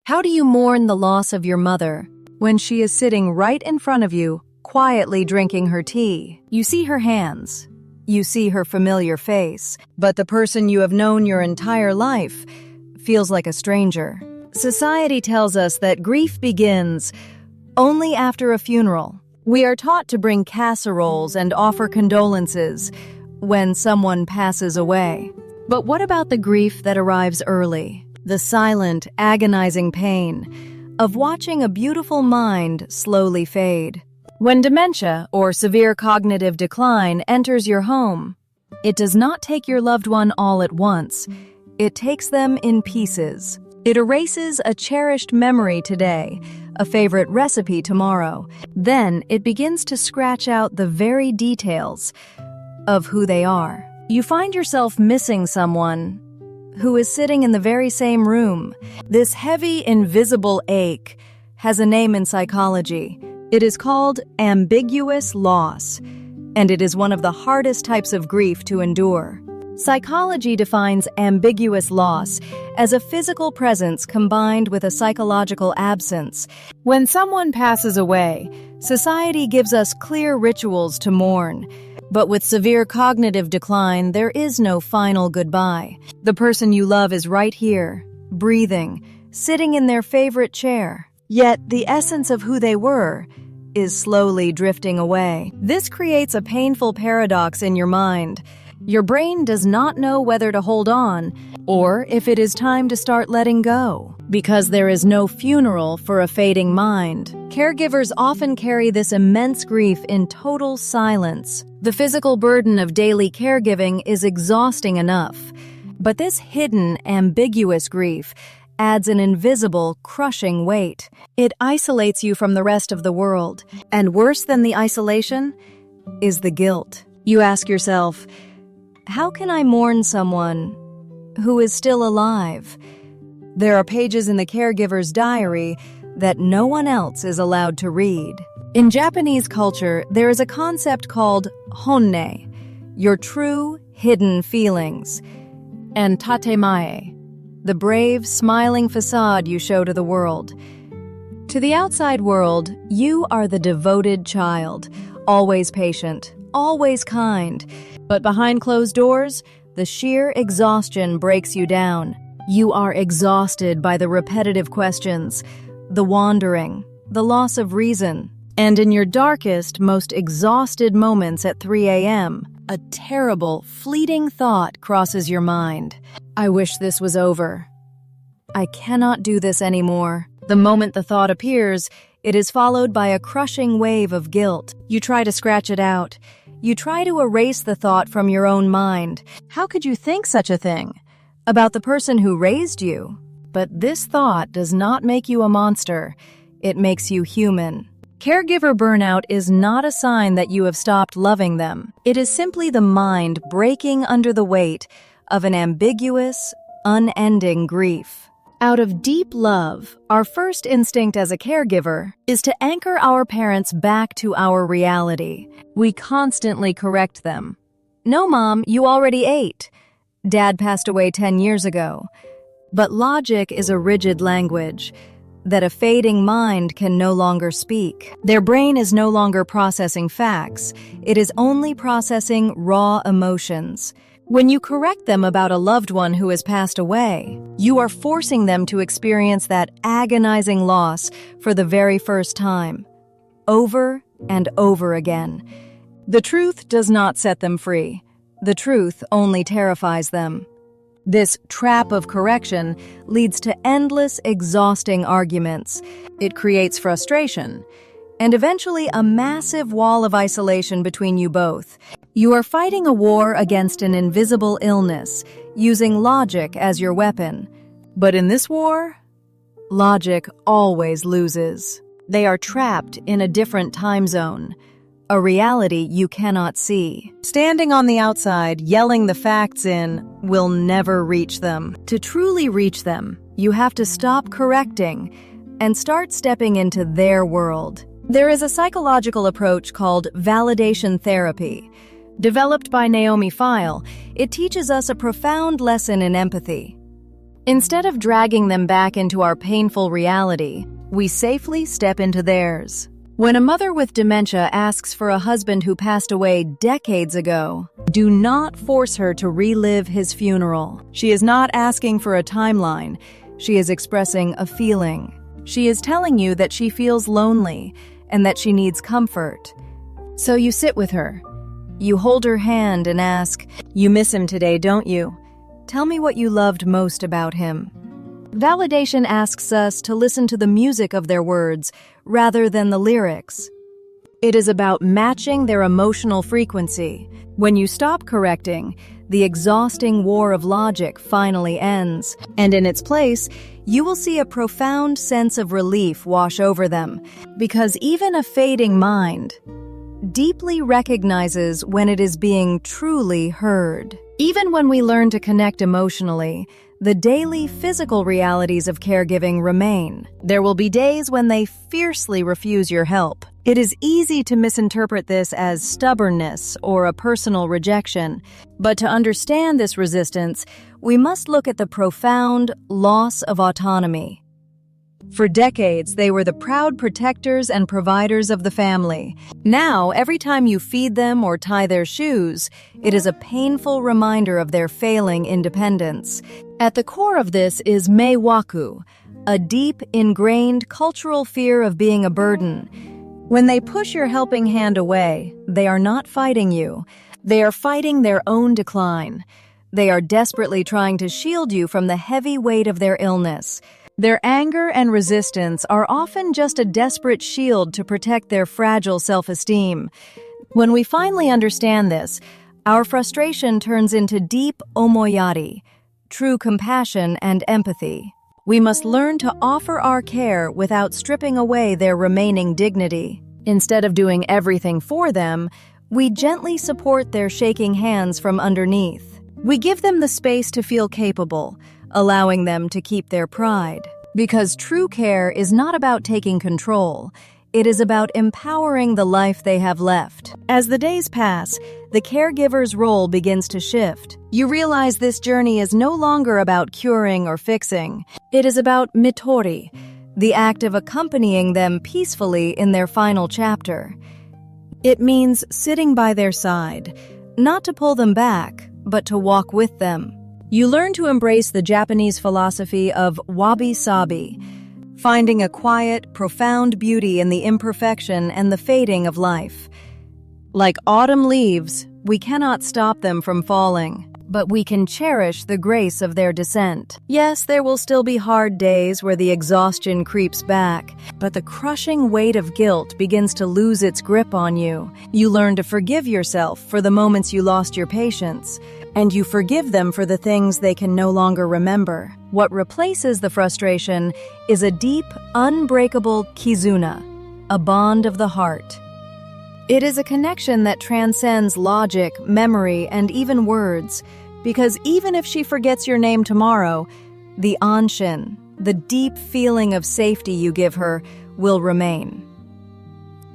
How do you mourn the loss of your mother when she is sitting right in front of you, quietly drinking her tea? You see her hands. You see her familiar face, but the person you have known your entire life feels like a stranger. Society tells us that grief begins only after a funeral. We are taught to bring casseroles and offer condolences when someone passes away. But what about the grief that arrives early? The silent, agonizing pain of watching a beautiful mind slowly fade. When dementia or severe cognitive decline enters your home, it does not take your loved one all at once. It takes them in pieces. It erases a cherished memory today, a favorite recipe tomorrow. Then it begins to scratch out the very details of who they are. You find yourself missing someone who is sitting in the very same room. This heavy, invisible ache has a name in psychology. It is called ambiguous loss, and it is one of the hardest types of grief to endure. Psychology defines ambiguous loss as a physical presence combined with a psychological absence. When someone passes away, society gives us clear rituals to mourn. But with severe cognitive decline, there is no final goodbye. The person you love is right here, breathing, sitting in their favorite chair. Yet the essence of who they were is slowly drifting away. This creates a painful paradox in your mind. Your brain does not know whether to hold on or if it is time to start letting go. Because there is no funeral for a fading mind, caregivers often carry this immense grief in total silence. The physical burden of daily caregiving is exhausting enough, but this hidden, ambiguous grief adds an invisible, crushing weight. It isolates you from the rest of the world, and worse than the isolation is the guilt. You ask yourself, how can I mourn someone who is still alive? There are pages in the caregiver's diary that no one else is allowed to read. In Japanese culture, there is a concept called honne, your true, hidden feelings, and tatemae, the brave, smiling facade you show to the world. To the outside world, you are the devoted child, always patient, always kind. But behind closed doors, the sheer exhaustion breaks you down. You are exhausted by the repetitive questions, the wandering, the loss of reason. And in your darkest, most exhausted moments at 3 a.m., a terrible, fleeting thought crosses your mind. I wish this was over. I cannot do this anymore. The moment the thought appears, it is followed by a crushing wave of guilt. You try to scratch it out. You try to erase the thought from your own mind. How could you think such a thing about the person who raised you? But this thought does not make you a monster. It makes you human. Caregiver burnout is not a sign that you have stopped loving them. It is simply the mind breaking under the weight of an ambiguous, unending grief. Out of deep love, our first instinct as a caregiver is to anchor our parents back to our reality. We constantly correct them. No, Mom, you already ate. Dad passed away 10 years ago. But logic is a rigid language that a fading mind can no longer speak. Their brain is no longer processing facts. It is only processing raw emotions. When you correct them about a loved one who has passed away, you are forcing them to experience that agonizing loss for the very first time, over and over again. The truth does not set them free. The truth only terrifies them. This trap of correction leads to endless, exhausting arguments. It creates frustration, and eventually a massive wall of isolation between you both. You are fighting a war against an invisible illness, using logic as your weapon. But in this war, logic always loses. They are trapped in a different time zone, a reality you cannot see. Standing on the outside, yelling the facts in, will never reach them. To truly reach them, you have to stop correcting and start stepping into their world. There is a psychological approach called validation therapy. Developed by Naomi Feil, it teaches us a profound lesson in empathy. Instead of dragging them back into our painful reality, we safely step into theirs. When a mother with dementia asks for a husband who passed away decades ago, do not force her to relive his funeral. She is not asking for a timeline. She is expressing a feeling. She is telling you that she feels lonely and that she needs comfort. So you sit with her. You hold her hand and ask, "You miss him today, don't you? Tell me what you loved most about him." Validation asks us to listen to the music of their words rather than the lyrics. It is about matching their emotional frequency. When you stop correcting, the exhausting war of logic finally ends, and in its place, you will see a profound sense of relief wash over them, because even a fading mind deeply recognizes when it is being truly heard. Even when we learn to connect emotionally, the daily physical realities of caregiving remain. There will be days when they fiercely refuse your help. It is easy to misinterpret this as stubbornness or a personal rejection, but to understand this resistance, we must look at the profound loss of autonomy. For decades, they were the proud protectors and providers of the family. Now, every time you feed them or tie their shoes, it is a painful reminder of their failing independence. At the core of this is meiwaku, a deep, ingrained cultural fear of being a burden. When they push your helping hand away, they are not fighting you. They are fighting their own decline. They are desperately trying to shield you from the heavy weight of their illness. Their anger and resistance are often just a desperate shield to protect their fragile self-esteem. When we finally understand this, our frustration turns into deep omoyari, true compassion and empathy. We must learn to offer our care without stripping away their remaining dignity. Instead of doing everything for them, we gently support their shaking hands from underneath. We give them the space to feel capable, allowing them to keep their pride. Because true care is not about taking control. It is about empowering the life they have left. As the days pass, the caregiver's role begins to shift. You realize this journey is no longer about curing or fixing. It is about mitori, the act of accompanying them peacefully in their final chapter. It means sitting by their side, not to pull them back, but to walk with them. You learn to embrace the Japanese philosophy of wabi-sabi, finding a quiet, profound beauty in the imperfection and the fading of life. Like autumn leaves, we cannot stop them from falling, but we can cherish the grace of their descent. Yes, there will still be hard days where the exhaustion creeps back, but the crushing weight of guilt begins to lose its grip on you. You learn to forgive yourself for the moments you lost your patience, and you forgive them for the things they can no longer remember. What replaces the frustration is a deep, unbreakable kizuna, a bond of the heart. It is a connection that transcends logic, memory, and even words, because even if she forgets your name tomorrow, the anshin, the deep feeling of safety you give her, will remain.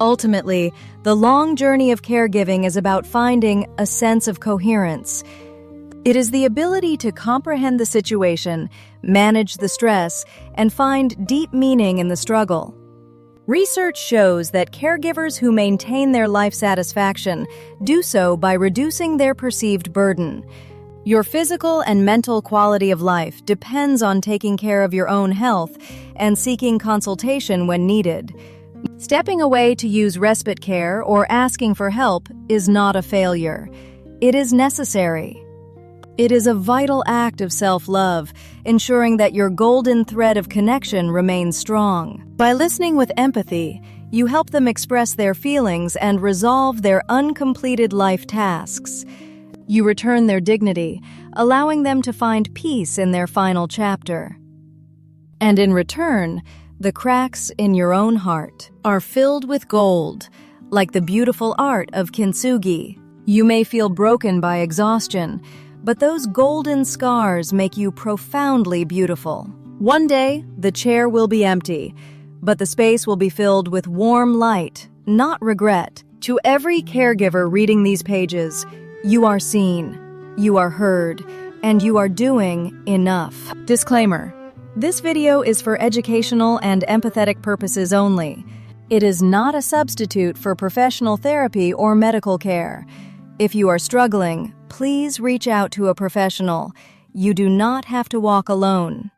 Ultimately, the long journey of caregiving is about finding a sense of coherence. It is the ability to comprehend the situation, manage the stress, and find deep meaning in the struggle. Research shows that caregivers who maintain their life satisfaction do so by reducing their perceived burden. Your physical and mental quality of life depends on taking care of your own health and seeking consultation when needed. Stepping away to use respite care or asking for help is not a failure. It is necessary. It is a vital act of self-love, ensuring that your golden thread of connection remains strong. By listening with empathy, you help them express their feelings and resolve their uncompleted life tasks. You return their dignity, allowing them to find peace in their final chapter. And in return, the cracks in your own heart are filled with gold, like the beautiful art of kintsugi. You may feel broken by exhaustion, but those golden scars make you profoundly beautiful. One day, the chair will be empty, but the space will be filled with warm light, not regret. To every caregiver reading these pages, you are seen, you are heard, and you are doing enough. Disclaimer: this video is for educational and empathetic purposes only. It is not a substitute for professional therapy or medical care. If you are struggling, please reach out to a professional. You do not have to walk alone.